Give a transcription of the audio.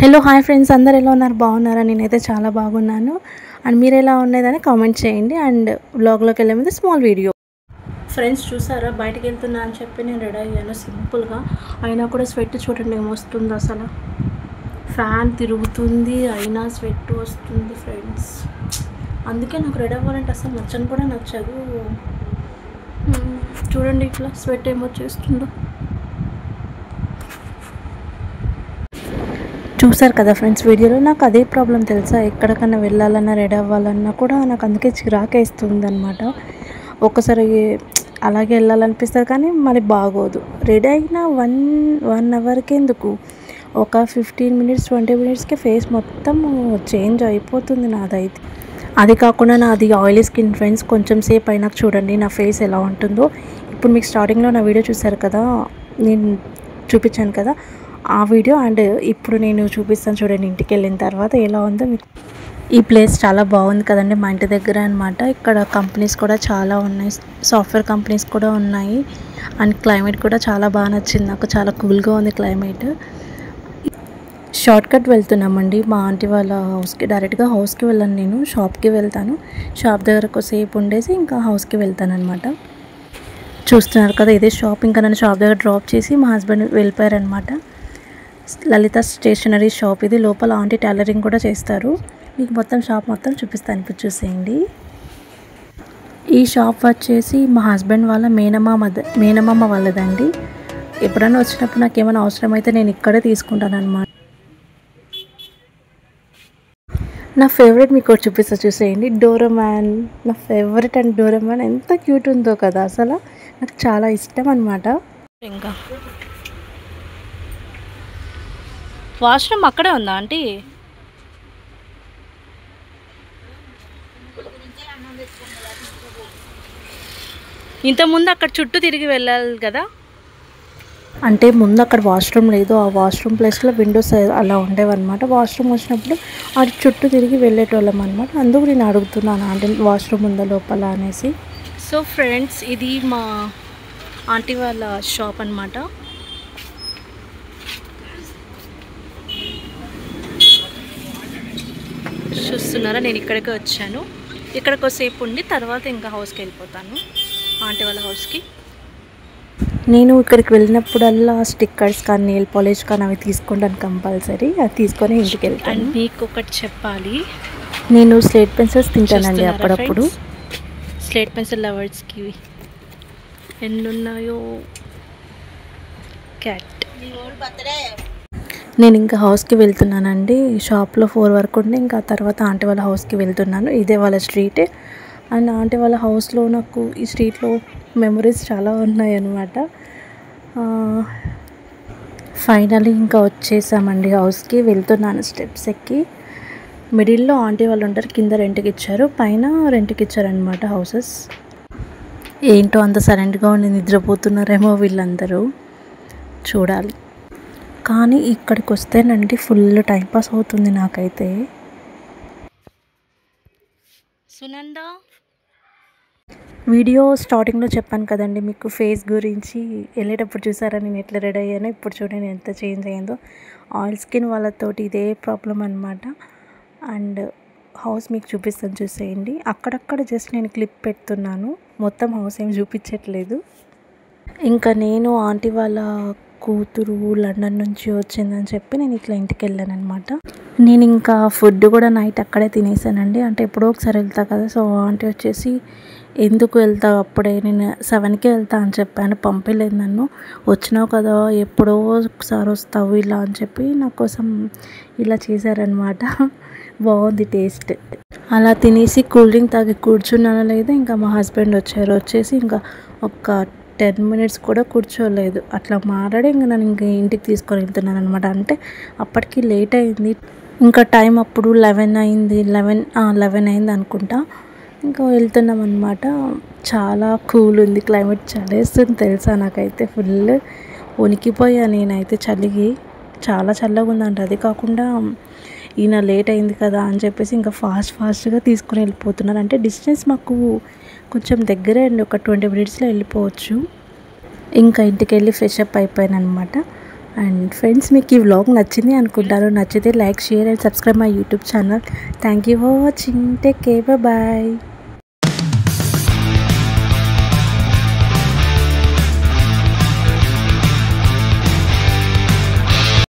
Hello hi friends, అందరు ఎలా ఉన్నారు? బాగున్నారా? నేనైతే చాలా బాగున్నాను. అండ్ మీరు ఎలా ఉన్నదని కామెంట్ చేయండి. అండ్ వ్లాగ్లోకి వెళ్ళే ముందు స్మాల్ వీడియో. ఫ్రెండ్స్ చూసారా, బయటకు వెళ్తున్నా అని చెప్పి నేను రెడీ అయ్యాను సింపుల్గా. అయినా కూడా స్వెట్ చూడండి ఏమొస్తుంది. అసలు ఫ్యాన్ తిరుగుతుంది అయినా స్వెట్ వస్తుంది ఫ్రెండ్స్. అందుకే నాకు రెడీ అవ్వాలంటే అసలు నచ్చని కూడా నచ్చదు. చూడండి ఇట్లా స్వెట్ ఏమొచ్చేస్తుందో. చూసారు కదా ఫ్రెండ్స్ వీడియోలో. నాకు అదే ప్రాబ్లం తెలుసా, ఎక్కడికన్నా వెళ్ళాలన్నా రెడీ అవ్వాలన్నా కూడా నాకు అందుకే చిరాకేస్తుంది అనమాట. ఒక్కసారి అలాగే వెళ్ళాలనిపిస్తుంది కానీ మరి బాగోదు. రెడీ అయినా వన్ అవర్కి ఎందుకు, ఒక 15 మినిట్స్ 20 మినిట్స్కి ఫేస్ మొత్తం చేంజ్ అయిపోతుంది నాదైతే. అది కాకుండా నాది ఆయిలీ స్కిన్ ఫ్రెండ్స్. కొంచెం సేపు అయినాక చూడండి నా ఫేస్ ఎలా ఉంటుందో. ఇప్పుడు మీకు స్టార్టింగ్లో నా వీడియో చూసారు కదా, నేను చూపించాను కదా ఆ వీడియో. అండ్ ఇప్పుడు నేను చూపిస్తాను చూడండి ఇంటికి వెళ్ళిన తర్వాత ఎలా ఉందో మీకు. ఈ ప్లేస్ చాలా బాగుంది కదండి, మా ఇంటి దగ్గర అనమాట. ఇక్కడ కంపెనీస్ కూడా చాలా ఉన్నాయి, సాఫ్ట్వేర్ కంపెనీస్ కూడా ఉన్నాయి. అండ్ క్లైమేట్ కూడా చాలా బాగా నచ్చింది నాకు, చాలా కూల్గా ఉంది క్లైమేట్. షార్ట్ కట్ వెళ్తున్నామండి మా ఆంటీ వాళ్ళ హౌస్కి. డైరెక్ట్గా హౌస్కి వెళ్ళాను, నేను షాప్కి వెళ్తాను. షాప్ దగ్గర కొద్దిసేపు ఉండేసి ఇంకా హౌస్కి వెళ్తాను అనమాట. చూస్తున్నారు కదా ఇదే షాప్. ఇంకా నన్ను షాప్ దగ్గర డ్రాప్ చేసి మా హస్బెండ్ వెళ్ళిపోయారనమాట. లలిత స్టేషనరీ షాప్ ఇది. లోపల ఆంటీ టైలరింగ్ కూడా చేస్తారు. మీకు మొత్తం షాప్ మొత్తం చూపిస్తాను, ఇప్పుడు చూసేయండి. ఈ షాప్ వచ్చేసి మా హస్బెండ్ వాళ్ళ మేనమామ వాళ్ళదండి. ఎప్పుడైనా వచ్చినప్పుడు నాకు ఏమైనా అవసరం అయితే నేను ఇక్కడే తీసుకుంటాను అనమాట. నా ఫేవరెట్ మీకు చూపిస్తా చూసేయండి, డోరేమాన్. నా ఫేవరెట్ అండ్ డోరేమాన్ ఎంత క్యూట్ ఉందో కదా, అసలు నాకు చాలా ఇష్టం అనమాట. ఇంకా వాష్రూమ్ అక్కడే ఉందా ఆంటీ? ఇంతకుముందు అక్కడ చుట్టూ తిరిగి వెళ్ళాలి కదా. అంటే ముందు అక్కడ వాష్రూమ్ లేదు, ఆ వాష్రూమ్ ప్లేస్లో విండోస్ అలా ఉండేవన్నమాట. వాష్రూమ్ వచ్చినప్పుడు అటు చుట్టూ తిరిగి వెళ్ళేటోళ్ళం అనమాట. అందుకు నేను అడుగుతున్నాను ఆంటీ వాష్రూమ్ ఉందా లోపల అనేసి. సో ఫ్రెండ్స్, ఇది మా ఆంటీ వాళ్ళ షాప్ అనమాట. చూస్తున్నారా, నేను ఇక్కడికి వచ్చాను. ఇక్కడికి సేపు ఉండి తర్వాత ఇంకా హౌస్కి వెళ్ళిపోతాను, ఆంటీ వాళ్ళ హౌస్కి. నేను ఇక్కడికి వెళ్ళినప్పుడల్లా స్టిక్కర్స్ కానీ నెయిల్ పాలిష్ కానీ అవి తీసుకుంటాను కంపల్సరీ. అది తీసుకొని ఇంటికి వెళ్తాను. అండ్ మీకు ఒకటి చెప్పాలి, నేను స్లేట్ పెన్సిల్స్ తింటానండి అప్పుడప్పుడు. స్లేట్ పెన్సిల్ లవర్స్కి ఎన్ని ఉన్నాయో. క్యాట్. నేను ఇంకా హౌస్కి వెళ్తున్నానండి. షాప్లో 4 వరకు ఉండి ఇంకా తర్వాత ఆంటీ వాళ్ళ హౌస్కి వెళ్తున్నాను. ఇదే వాళ్ళ స్ట్రీట్. అండ్ ఆంటీ వాళ్ళ హౌస్లో నాకు ఈ స్ట్రీట్లో మెమరీస్ చాలా ఉన్నాయన్నమాట. ఫైనల్లీ ఇంకా వచ్చేసామండి హౌస్కి. వెళ్తున్నాను స్టెప్స్ ఎక్కి. మిడిల్లో ఆంటీ వాళ్ళు ఉంటారు, కింద రెంట్కి ఇచ్చారు, పైన రెంట్కి ఇచ్చారనమాట హౌసెస్. ఏంటో అంత సైలెంట్గా ఉండి నిద్రపోతున్నారేమో వీళ్ళందరూ, చూడాలి. కానీ ఇక్కడికి వస్తేనండి ఫుల్ టైంపాస్ అవుతుంది నాకైతే. సునంద, వీడియో స్టార్టింగ్లో చెప్పాను కదండి మీకు ఫేస్ గురించి. వెళ్ళేటప్పుడు చూసారా నేను ఎట్లా రెడీ అయ్యానో. ఇప్పుడు చూడండి ఎంత చేంజ్ అయ్యిందో. ఆయిల్ స్కిన్ వాళ్ళతోటి ఇదే ప్రాబ్లం అనమాట. అండ్ హౌస్ మీకు చూపిస్తాను చూసేయండి. అక్కడక్కడ జస్ట్ నేను క్లిప్ పెడుతున్నాను, మొత్తం హౌస్ ఏం చూపించట్లేదు. ఇంకా నేను ఆంటీ వాళ్ళ కూతురు లండన్ నుంచి వచ్చిందని చెప్పి నేను ఇట్లా ఇంటికి వెళ్ళాను అనమాట. నేను ఇంకా ఫుడ్ కూడా నైట్ అక్కడే తినేసానండి. అంటే ఎప్పుడో ఒకసారి వెళ్తా కదా. సో ఆంటీ వచ్చేసి ఎందుకు వెళ్తావు అప్పుడే, నేను 7కే వెళ్తా అని చెప్పాను, పంపలేదు నన్ను. వచ్చినావు కదా ఎప్పుడో ఒకసారి వస్తావు ఇలా అని చెప్పి నా కోసం ఇలా చేశారనమాట. బాగుంది టేస్ట్. అలా తినేసి కూల్ డ్రింక్ తాగి కూర్చున్నానో లేదో ఇంకా మా హస్బెండ్ వచ్చేసి ఇంకా ఒక 10 మినిట్స్ కూడా కూర్చోలేదు. అట్లా మాట్లాడి ఇంకా నన్ను ఇంక ఇంటికి తీసుకొని వెళ్తున్నాను అనమాట. అంటే అప్పటికి లేట్ అయింది. ఇంకా టైం అప్పుడు 11 అయింది, 11 అయింది అనుకుంటా. ఇంకా వెళ్తున్నాం అనమాట. చాలా కూల్ ఉంది క్లైమేట్, చలేస్తుంది తెలుసా నాకైతే. ఫుల్ వణికిపోయా నేనైతే చలికి. చాలా చల్లగా ఉందంట. అది కాకుండా ఈయన లేట్ అయింది కదా అని చెప్పేసి ఇంకా ఫాస్ట్గా తీసుకుని వెళ్ళిపోతున్నారు. అంటే డిస్టెన్స్ మాకు కొంచెం దగ్గరే అండి, ఒక 20 మినిట్స్లో వెళ్ళిపోవచ్చు. ఇంకా ఇంటికి వెళ్ళి ఫ్రెష్ అప్ అయిపోయాను అనమాట. అండ్ ఫ్రెండ్స్, మీకు ఈ వ్లాగ్ నచ్చింది అనుకుంటాను. నచ్చితే like, share and subscribe my YouTube channel. Thank you for watching. Take care. Bye.